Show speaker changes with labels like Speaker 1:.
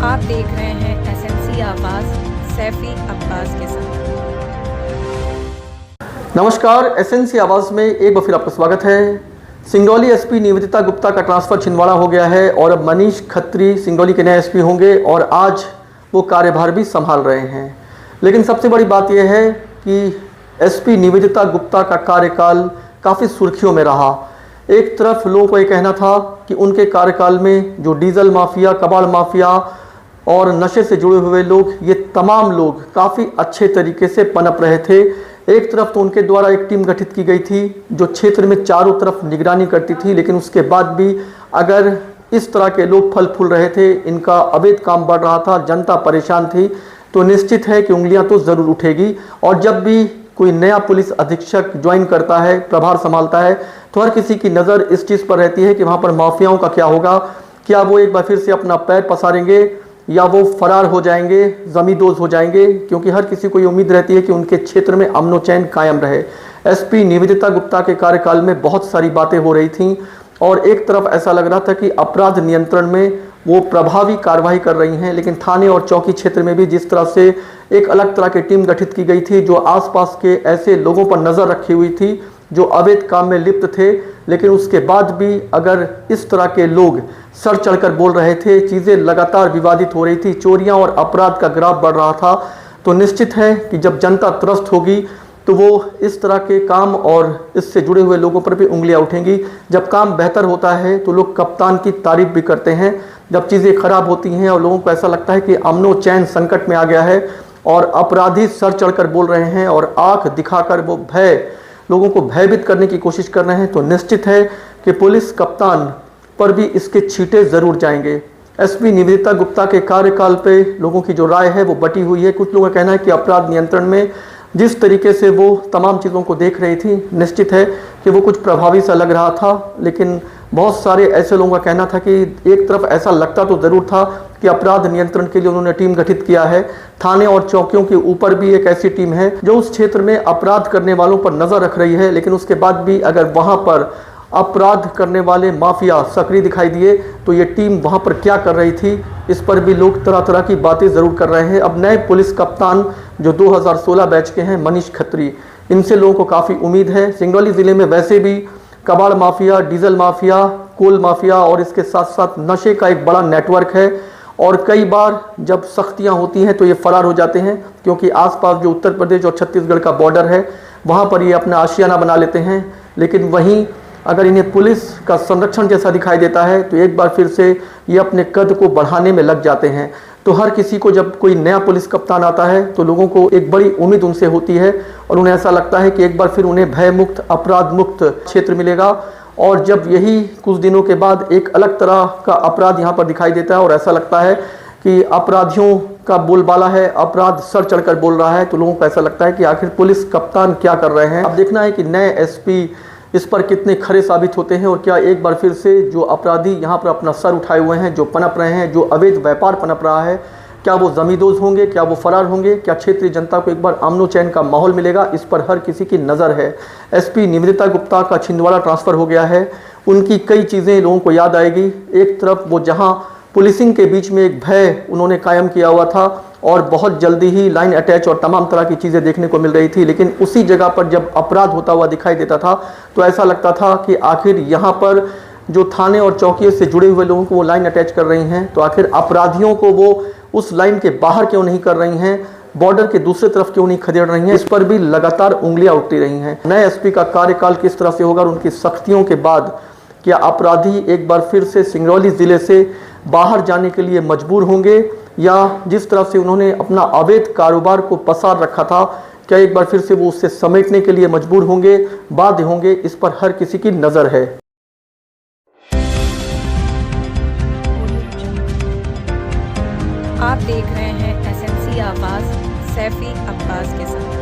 Speaker 1: आप देख रहे हैं एसएनसी आवाज़ सैफी अब्बास के साथ।
Speaker 2: नमस्कार, एसएनसी आवाज़ में एक बार फिर आपका स्वागत है। सिंगरौली एसपी निवेदिता गुप्ता का ट्रांसफ़र छिंदवाड़ा हो गया है और अब मनीष खत्री सिंगरौली के नए एसपी होंगे और आज वो कार्यभार भी संभाल रहे हैं। लेकिन सबसे बड़ी बात यह है कि एसपी निवेदिता गुप्ता का कार्यकाल काफ़ी सुर्खियों में रहा। एक तरफ लोगों को ये कहना था कि उनके कार्यकाल में जो डीजल माफिया, कबाड़ माफिया और नशे से जुड़े हुए लोग, ये तमाम लोग काफ़ी अच्छे तरीके से पनप रहे थे। एक तरफ तो उनके द्वारा एक टीम गठित की गई थी जो क्षेत्र में चारों तरफ निगरानी करती थी, लेकिन उसके बाद भी अगर इस तरह के लोग फल फूल रहे थे, इनका अवैध काम बढ़ रहा था, जनता परेशान थी, तो निश्चित है कि उंगलियां तो ज़रूर उठेगी। और जब भी कोई नया पुलिस अधीक्षक ज्वाइन करता है, प्रभार संभालता है, तो हर किसी की नज़र इस चीज़ पर रहती है कि वहाँ पर माफियाओं का क्या होगा। क्या वो एक बार फिर से अपना पैर पसारेंगे या वो फरार हो जाएंगे, जमींदोज हो जाएंगे, क्योंकि हर किसी को ये उम्मीद रहती है कि उनके क्षेत्र में अमन व चैन कायम रहे। एसपी निवेदिता गुप्ता के कार्यकाल में बहुत सारी बातें हो रही थीं और एक तरफ ऐसा लग रहा था कि अपराध नियंत्रण में वो प्रभावी कार्रवाई कर रही हैं, लेकिन थाने और चौकी क्षेत्र में भी जिस तरह से एक अलग तरह की टीम गठित की गई थी जो आसपास के ऐसे लोगों पर नज़र रखी हुई थी जो अवैध काम में लिप्त थे, लेकिन उसके बाद भी अगर इस तरह के लोग सर चढ़कर बोल रहे थे, चीज़ें लगातार विवादित हो रही थी, चोरियां और अपराध का ग्राफ बढ़ रहा था, तो निश्चित है कि जब जनता त्रस्त होगी तो वो इस तरह के काम और इससे जुड़े हुए लोगों पर भी उंगलियां उठेंगी। जब काम बेहतर होता है तो लोग कप्तान की तारीफ भी करते हैं, जब चीज़ें खराब होती हैं और लोगों को ऐसा लगता है कि अमनो चैन संकट में आ गया है और अपराधी सर चढ़कर बोल रहे हैं और आंख दिखाकर वो लोगों को भयभीत करने की कोशिश कर रहे हैं, तो निश्चित है कि पुलिस कप्तान पर भी इसके छींटे ज़रूर जाएंगे। एसपी निवेदिता गुप्ता के कार्यकाल पे लोगों की जो राय है वो बटी हुई है। कुछ लोगों का कहना है कि अपराध नियंत्रण में जिस तरीके से वो तमाम चीज़ों को देख रही थी, निश्चित है कि वो कुछ प्रभावी सा लग रहा था, लेकिन बहुत सारे ऐसे लोगों का कहना था कि एक तरफ ऐसा लगता तो ज़रूर था कि अपराध नियंत्रण के लिए उन्होंने टीम गठित किया है। थाने और चौकियों के ऊपर भी एक ऐसी टीम है जो उस क्षेत्र में अपराध करने वालों पर नज़र रख रही है, लेकिन उसके बाद भी अगर वहाँ पर अपराध करने वाले माफिया सक्रिय दिखाई दिए तो ये टीम वहाँ पर क्या कर रही थी, इस पर भी लोग तरह तरह की बातें ज़रूर कर रहे हैं। अब नए पुलिस कप्तान जो 2016 बैच के हैं, मनीष खत्री, इनसे लोगों को काफ़ी उम्मीद है। सिंगरौली ज़िले में वैसे भी कबाड़ माफिया, डीजल माफिया, कोल माफिया और इसके साथ साथ नशे का एक बड़ा नेटवर्क है और कई बार जब सख्तियां होती हैं तो ये फरार हो जाते हैं, क्योंकि आसपास जो उत्तर प्रदेश और छत्तीसगढ़ का बॉर्डर है वहाँ पर ये अपना आशियाना बना लेते हैं। लेकिन वहीं अगर इन्हें पुलिस का संरक्षण जैसा दिखाई देता है तो एक बार फिर से ये अपने कद को बढ़ाने में लग जाते हैं। तो हर किसी को जब कोई नया पुलिस कप्तान आता है तो लोगों को एक बड़ी उम्मीद उनसे होती है और उन्हें ऐसा लगता है कि एक बार फिर उन्हें भय मुक्त, अपराध मुक्त क्षेत्र मिलेगा। और जब यही कुछ दिनों के बाद एक अलग तरह का अपराध यहाँ पर दिखाई देता है और ऐसा लगता है कि अपराधियों का बोलबाला है, अपराध सर चढ़कर बोल रहा है, तो लोगों को ऐसा लगता है कि आखिर पुलिस कप्तान क्या कर रहे हैं। अब देखना है कि नए एसपी इस पर कितने खरे साबित होते हैं और क्या एक बार फिर से जो अपराधी यहाँ पर अपना सर उठाए हुए हैं, जो पनप रहे हैं, जो अवैध व्यापार पनप रहा है, क्या वो जमींदोज होंगे, क्या वो फरार होंगे, क्या क्षेत्रीय जनता को एक बार अमनो चैन का माहौल मिलेगा, इस पर हर किसी की नज़र है। एसपी निवेदिता गुप्ता का छिंदवाड़ा ट्रांसफ़र हो गया है, उनकी कई चीज़ें लोगों को याद आएगी। एक तरफ वो जहाँ पुलिसिंग के बीच में एक भय उन्होंने कायम किया हुआ था और बहुत जल्दी ही लाइन अटैच और तमाम तरह की चीज़ें देखने को मिल रही थी, लेकिन उसी जगह पर जब अपराध होता हुआ दिखाई देता था तो ऐसा लगता था कि आखिर यहाँ पर जो थाने और चौकियों से जुड़े हुए लोगों को वो लाइन अटैच कर रही हैं, तो आखिर अपराधियों को वो उस लाइन के बाहर क्यों नहीं कर रही हैं, बॉर्डर के दूसरी तरफ क्यों नहीं खदेड़ रही हैं, इस पर भी लगातार उंगलियां उठती रही हैं। नए एसपी का कार्यकाल किस तरह से होगा और उनकी सख्तियों के बाद क्या अपराधी एक बार फिर से सिंगरौली ज़िले से बाहर जाने के लिए मजबूर होंगे, या जिस तरह से उन्होंने अपना अवैध कारोबार को पसार रखा था, क्या एक बार फिर से वो उससे समेटने के लिए मजबूर होंगे, बाध्य होंगे, इस पर हर किसी की नज़र है।
Speaker 1: आप देख रहे हैं एसएनसी आवाज़ सैफी अब्बास के साथ।